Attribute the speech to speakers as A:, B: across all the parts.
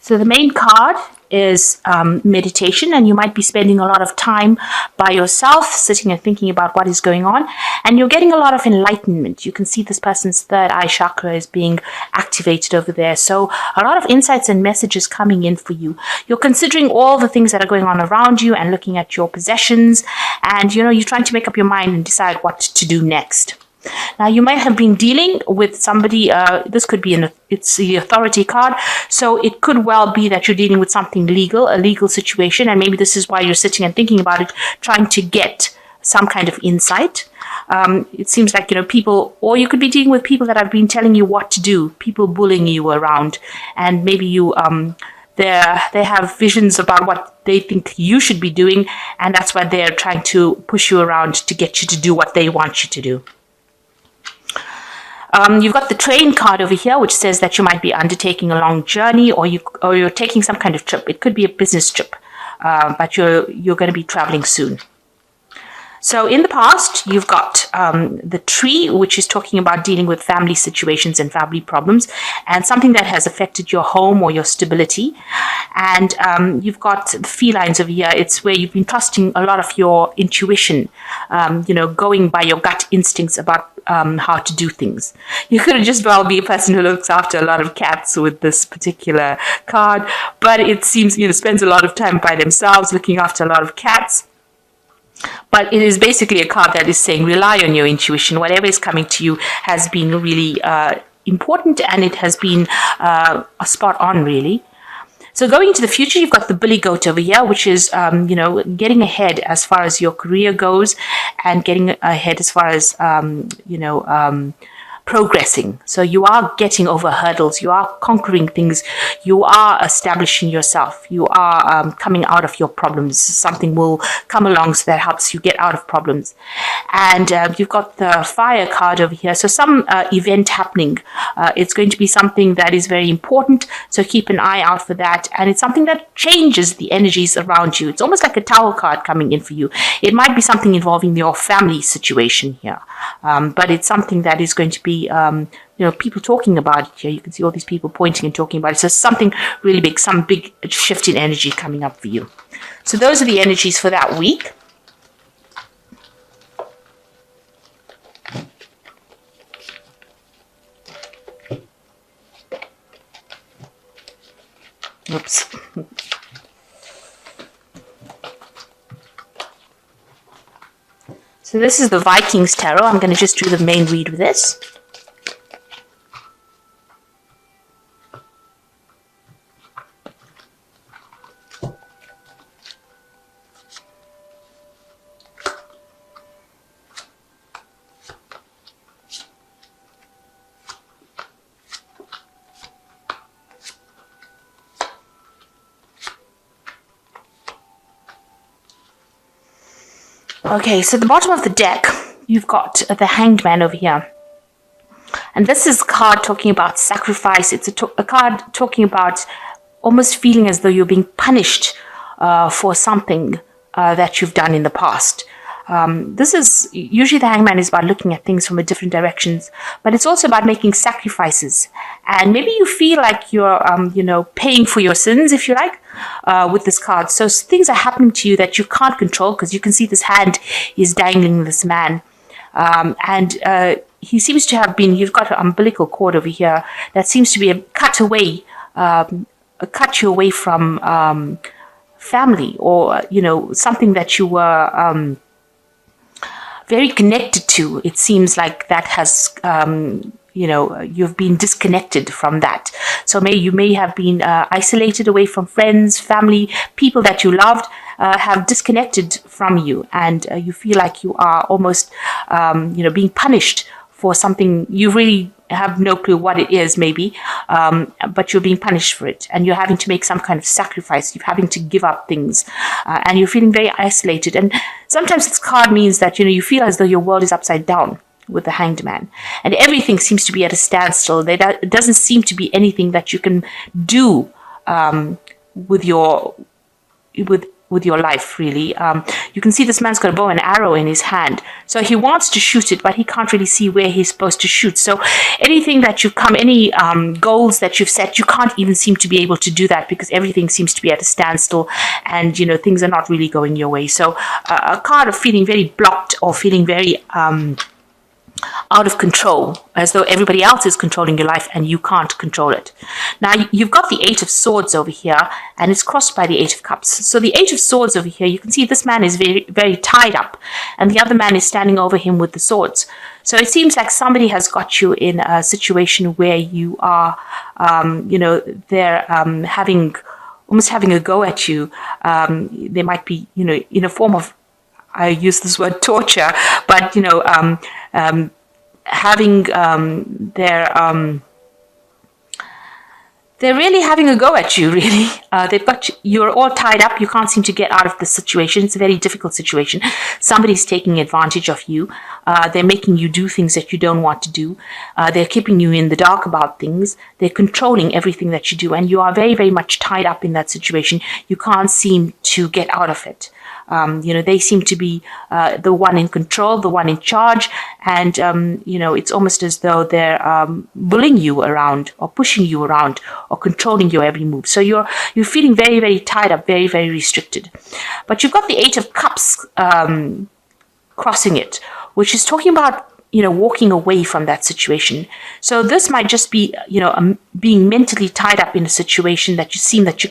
A: So the main card is meditation, and you might be spending a lot of time by yourself, sitting and thinking about what is going on, and you're getting a lot of enlightenment. You can see this person's third eye chakra is being activated over there. So a lot of insights and messages coming in for you. You're considering all the things that are going on around you and looking at your possessions, and you're trying to make up your mind and decide what to do next. Now, you might have been dealing with somebody, this could be it's the authority card, so it could well be that you're dealing with something legal, a legal situation, and maybe this is why you're sitting and thinking about it, trying to get some kind of insight. It seems like, people, or you could be dealing with people that have been telling you what to do, people bullying you around, and maybe you, they have visions about what they think you should be doing, and that's why they're trying to push you around to get you to do what they want you to do. You've got the train card over here, which says that you might be undertaking a long journey, or you're taking some kind of trip. It could be a business trip, but you're going to be traveling soon. So in the past, you've got the tree, which is talking about dealing with family situations and family problems, and something that has affected your home or your stability. And you've got the felines over here. It's where you've been trusting a lot of your intuition, going by your gut instincts about how to do things. You could just well be a person who looks after a lot of cats with this particular card, but it seems, spends a lot of time by themselves looking after a lot of cats. But it is basically a card that is saying rely on your intuition. Whatever is coming to you has been really important, and it has been a spot on, really. So going into the future, you've got the billy goat over here, which is, getting ahead as far as your career goes, and getting ahead as far as, progressing. So you are getting over hurdles, you are conquering things, you are establishing yourself, you are coming out of your problems. Something will come along so that helps you get out of problems. And you've got the fire card over here. So some event happening. It's going to be something that is very important, so keep an eye out for that. And it's something that changes the energies around you. It's almost like a tower card coming in for you. It might be something involving your family situation here, but it's something that is going to be people talking about it here. You can see all these people pointing and talking about it. So something really big, some big shift in energy coming up for you. So those are the energies for that week. Oops. So this is the Vikings Tarot. I'm going to just do the main read with this. Okay, so at the bottom of the deck, you've got the Hanged Man over here. And this is a card talking about sacrifice. It's a card talking about almost feeling as though you're being punished for something that you've done in the past. This is usually the Hangman is about looking at things from a different directions, but it's also about making sacrifices. And maybe you feel like you're, paying for your sins, if you like, with this card. So things are happening to you that you can't control, because you can see this hand is dangling this man. And he seems to have been, you've got an umbilical cord over here that seems to be cut you away from family, or, something that you were very connected to. It seems like that has, you've been disconnected from that. So you may have been isolated away from friends, family, people that you loved, have disconnected from you, and you feel like you are almost, being punished for something you really have no clue what it is, maybe, but you're being punished for it, and you're having to make some kind of sacrifice. You're having to give up things, and you're feeling very isolated. And sometimes this card means that, you feel as though your world is upside down with the Hanged Man, and everything seems to be at a standstill. There doesn't seem to be anything that you can do with with your life, really. You can see this man's got a bow and arrow in his hand. So he wants to shoot it, but he can't really see where he's supposed to shoot. So anything that you've come, any goals that you've set, you can't even seem to be able to do that because everything seems to be at a standstill and, things are not really going your way. So a card of feeling very blocked or feeling very out of control, as though everybody else is controlling your life and you can't control it. Now, you've got the Eight of Swords over here, and it's crossed by the Eight of Cups. So the Eight of Swords over here, you can see this man is very, very tied up, and the other man is standing over him with the swords. So it seems like somebody has got you in a situation where you are, they're almost having a go at you. They might be, in a form of, I use this word torture, but having they're really having a go at you, really. They've got you're all tied up. You can't seem to get out of the situation. It's a very difficult situation. Somebody's taking advantage of you. They're making you do things that you don't want to do. They're keeping you in the dark about things. They're controlling everything that you do. And you are very, very much tied up in that situation. You can't seem to get out of it. They seem to be the one in control, the one in charge, and it's almost as though they're bullying you around or pushing you around or controlling your every move. So you're feeling very, very tied up, very, very restricted. But you've got the Eight of Cups crossing it, which is talking about walking away from that situation. So this might just be, being mentally tied up in a situation that you seem that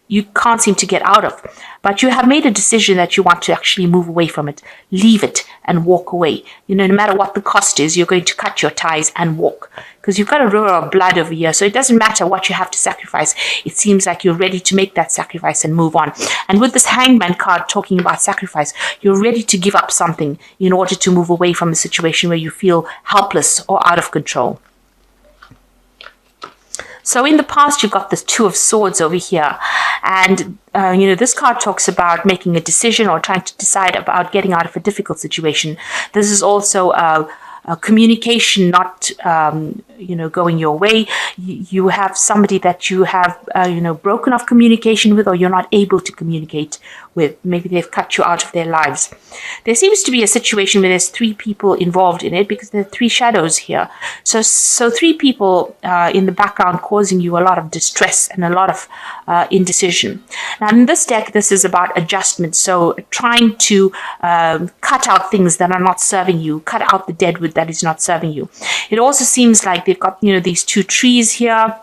A: you can't seem to get out of. But you have made a decision that you want to actually move away from it, leave it and walk away. No matter what the cost is, you're going to cut your ties and walk. Because you've got a river of blood over here. So it doesn't matter what you have to sacrifice. It seems like you're ready to make that sacrifice and move on. And with this Hangman card talking about sacrifice, you're ready to give up something in order to move away from a situation where you feel helpless or out of control. So in the past, you've got this Two of Swords over here. And, this card talks about making a decision or trying to decide about getting out of a difficult situation. This is also communication not, going your way. You have somebody that you have, broken off communication with, or you're not able to communicate with. Maybe they've cut you out of their lives. There seems to be a situation where there's three people involved in it because there are three shadows here. So three people in the background causing you a lot of distress and a lot of indecision. Now in this deck, this is about adjustment. So trying to cut out things that are not serving you, cut out the dead wood that is not serving you. It also seems like they've got, these two trees here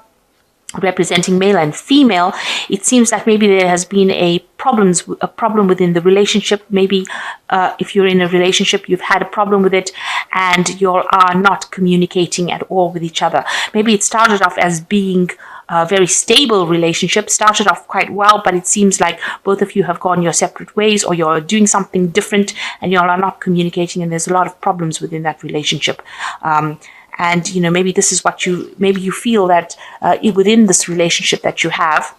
A: representing male and female. It seems like maybe there has been a problem within the relationship. Maybe if you're in a relationship, you've had a problem with it and you are not communicating at all with each other. Maybe it started off as being a very stable relationship, started off quite well, but it seems like both of you have gone your separate ways, or you're doing something different and you all are not communicating, and there's a lot of problems within that relationship. And, maybe this is what maybe you feel that within this relationship that you have,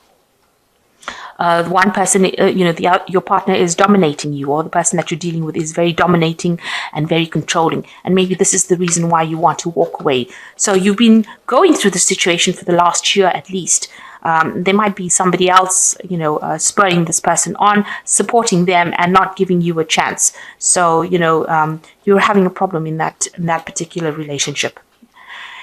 A: one person, your partner is dominating you, or the person that you're dealing with is very dominating and very controlling. And maybe this is the reason why you want to walk away. So you've been going through the situation for the last year at least. There might be somebody else, spurring this person on, supporting them and not giving you a chance. So, you're having a problem in that particular relationship.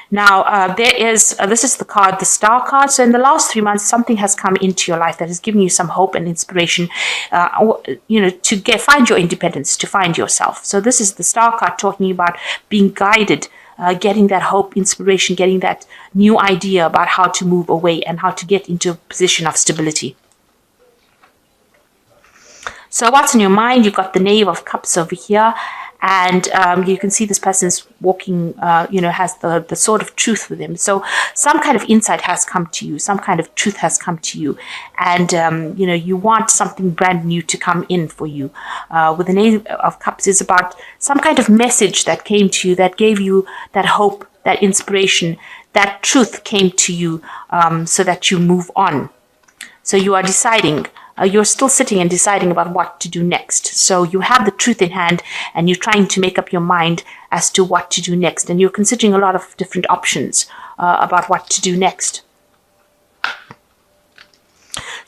A: Now, this is the card, the Star card. So in the last 3 months, something has come into your life that has given you some hope and inspiration, to find your independence, to find yourself. So this is the Star card talking about being guided, getting that hope, inspiration, getting that new idea about how to move away and how to get into a position of stability. So what's in your mind? You've got the Knave of Cups over here. And you can see this person's walking, has the sword of truth with him. So some kind of insight has come to you. Some kind of truth has come to you. And, you want something brand new to come in for you. With the Knave of Cups is about some kind of message that came to you, that gave you that hope, that inspiration, that truth came to you, so that you move on. So you are deciding. You're still sitting and deciding about what to do next. So you have the truth in hand and you're trying to make up your mind as to what to do next. And you're considering a lot of different options about what to do next.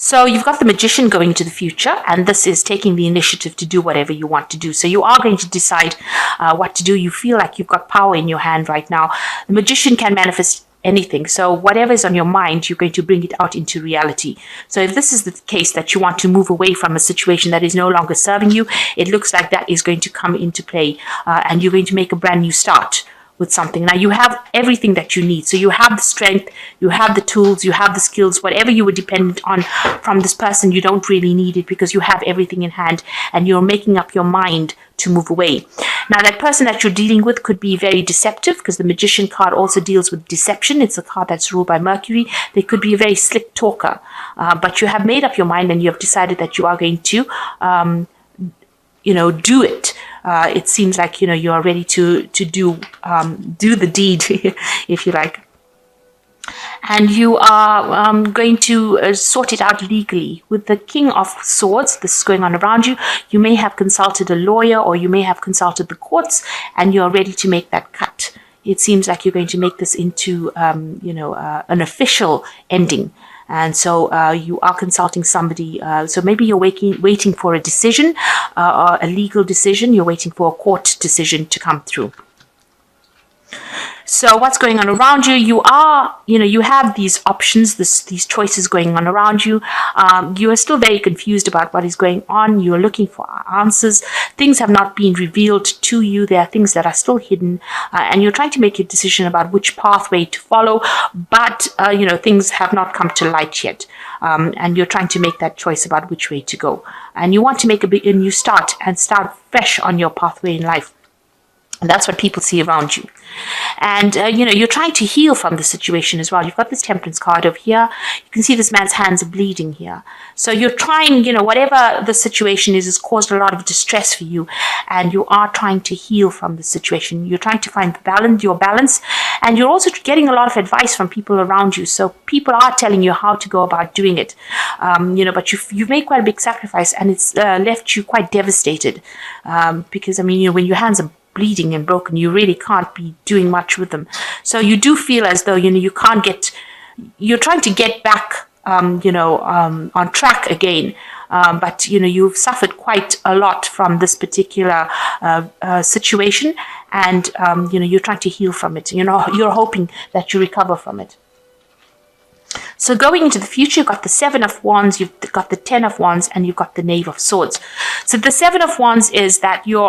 A: So you've got the Magician going into the future, and this is taking the initiative to do whatever you want to do. So you are going to decide what to do. You feel like you've got power in your hand right now. The Magician can manifest anything. So whatever is on your mind, you're going to bring it out into reality. So if this is the case that you want to move away from a situation that is no longer serving you, it looks like that is going to come into play, and you're going to make a brand new start with something. Now you have everything that you need. So you have the strength, you have the tools, you have the skills. Whatever you were dependent on from this person, you don't really need it because you have everything in hand and you're making up your mind to move away. Now that person that you're dealing with could be very deceptive, because the Magician card also deals with deception. It's a card that's ruled by Mercury. They could be a very slick talker, but you have made up your mind and you have decided that you are going to do it. It seems like you are ready to do the deed, if you like, and you are going to sort it out legally. With the King of Swords, this is going on around you. You may have consulted a lawyer, or you may have consulted the courts, and you are ready to make that cut. It seems like you're going to make this into an official ending. And so you are consulting somebody. So maybe you're waiting for a decision, a legal decision. You're waiting for a court decision to come through. So what's going on around you? You are, you have these options, these choices going on around you. You are still very confused about what is going on. You are looking for answers. Things have not been revealed to you. There are things that are still hidden, and you're trying to make a decision about which pathway to follow. But things have not come to light yet, and you're trying to make that choice about which way to go. And you want to make a new start and start fresh on your pathway in life. And that's what people see around you. And, you're trying to heal from the situation as well. You've got this Temperance card over here. You can see this man's hands are bleeding here. So you're trying, whatever the situation is, has caused a lot of distress for you. And you are trying to heal from the situation. You're trying to find your balance. And you're also getting a lot of advice from people around you. So people are telling you how to go about doing it. But you've made quite a big sacrifice, and it's left you quite devastated. Because, when your hands are bleeding and broken, you really can't be doing much with them. So you do feel as though you can't you're trying to get back on track again, but you've suffered quite a lot from this particular situation, and you're trying to heal from it. You're hoping that you recover from it. So going into the future, you've got the Seven of Wands, you've got the Ten of Wands, and you've got the Knave of Swords. So the Seven of Wands is that you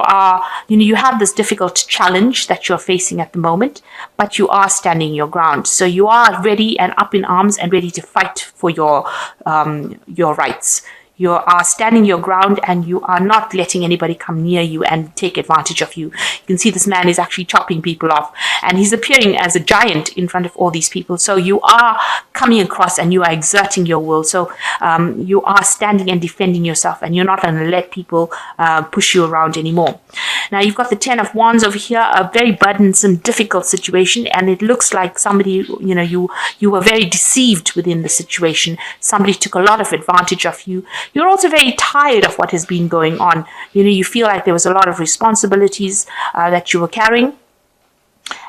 A: have this difficult challenge that you're facing at the moment, but you are standing your ground. So you are ready and up in arms and ready to fight for your rights. You are standing your ground, and you are not letting anybody come near you and take advantage of you. You can see this man is actually chopping people off, and he's appearing as a giant in front of all these people. So you are coming across and you are exerting your will. So you are standing and defending yourself, and you're not going to let people push you around anymore. Now you've got the Ten of Wands over here, a very burdensome, difficult situation, and it looks like somebody, you were very deceived within the situation. Somebody took a lot of advantage of you. You're also very tired of what has been going on. You feel like there was a lot of responsibilities that you were carrying.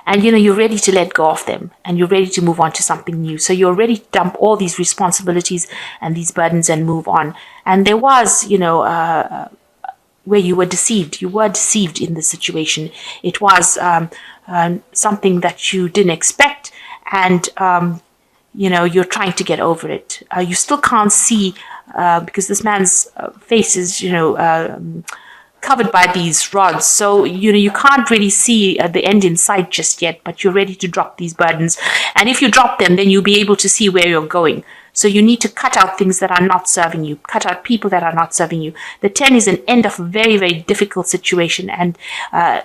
A: And, you're ready to let go of them, and you're ready to move on to something new. So you're ready to dump all these responsibilities and these burdens and move on. And there was, where you were deceived. You were deceived in the situation. It was something that you didn't expect, and, you're trying to get over it. You still can't see, because this man's face is, covered by these rods. So, you can't really see the end in sight just yet, but you're ready to drop these burdens. And if you drop them, then you'll be able to see where you're going. So you need to cut out things that are not serving you, cut out people that are not serving you. The 10 is an end of a very, very difficult situation, and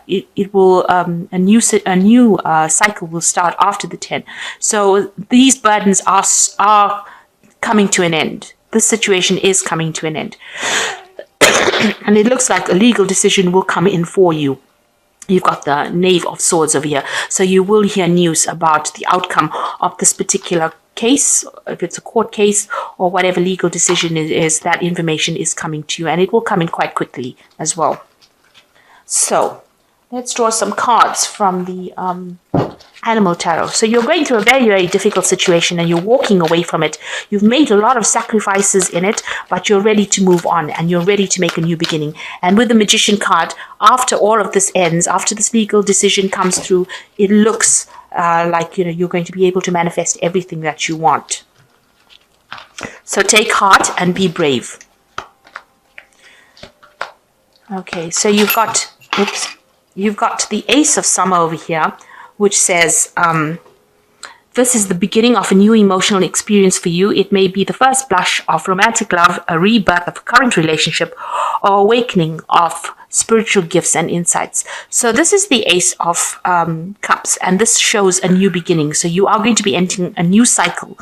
A: it will a new cycle will start after the 10. So these burdens are coming to an end. This situation is coming to an end. And it looks like a legal decision will come in for you. You've got the Knave of Swords over here. So you will hear news about the outcome of this particular case. If it's a court case or whatever legal decision it is, that information is coming to you. And it will come in quite quickly as well. So let's draw some cards from the Animal Tarot. So you're going through a very, very difficult situation and you're walking away from it. You've made a lot of sacrifices in it, but you're ready to move on and you're ready to make a new beginning. And with the Magician card, after all of this ends, after this legal decision comes through, it looks like, you're going to be able to manifest everything that you want. So take heart and be brave. Okay, so you've got the Ace of Summer over here, which says, this is the beginning of a new emotional experience for you. It may be the first blush of romantic love, a rebirth of a current relationship, or awakening of spiritual gifts and insights. So this is the Ace of Cups, and this shows a new beginning. So you are going to be entering a new cycle,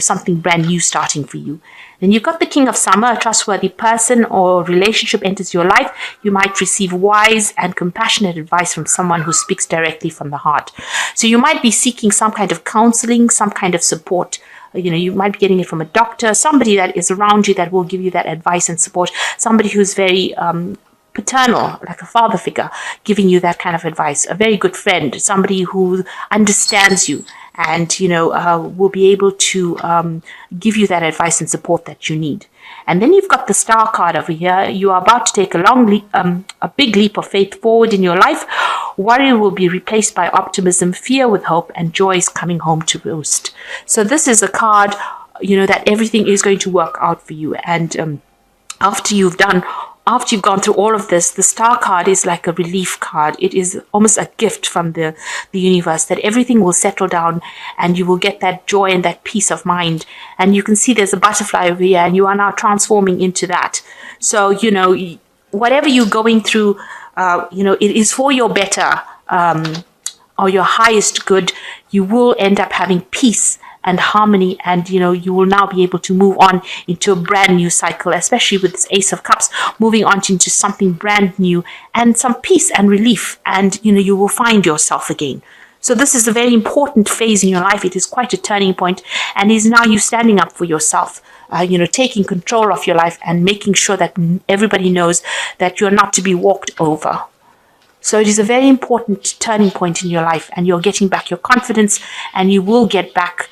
A: something brand new starting for you. Then you've got the King of Summer, a trustworthy person or relationship enters your life. You might receive wise and compassionate advice from someone who speaks directly from the heart. So you might be seeking some kind of counseling, some kind of support. You might be getting it from a doctor, somebody that is around you that will give you that advice and support, somebody who's very paternal, like a father figure, giving you that kind of advice, a very good friend, somebody who understands you and, will be able to give you that advice and support that you need. And then you've got the Star card over here. You are about to take a big leap of faith forward in your life. Worry will be replaced by optimism, fear with hope, and joy is coming home to roost. So this is a card, that everything is going to work out for you. And after you've gone through all of this, the Star card is like a relief card. It is almost a gift from the universe that everything will settle down and you will get that joy and that peace of mind. And you can see there's a butterfly over here and you are now transforming into that. So, whatever you're going through, it is for your better or your highest good. You will end up having peace and harmony, and you will now be able to move on into a brand new cycle, especially with this Ace of Cups, moving on into something brand new and some peace and relief, and you will find yourself again. So this is a very important phase in your life. It is quite a turning point, and is now you standing up for yourself, taking control of your life and making sure that everybody knows that you're not to be walked over. So it is a very important turning point in your life, and you're getting back your confidence, and you will get back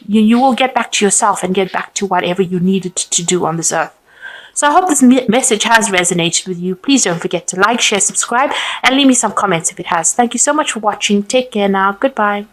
A: you will get back to yourself and get back to whatever you needed to do on this earth. So I hope this message has resonated with you. Please don't forget to like, share, subscribe, and leave me some comments if it has. Thank you so much for watching. Take care now. Goodbye.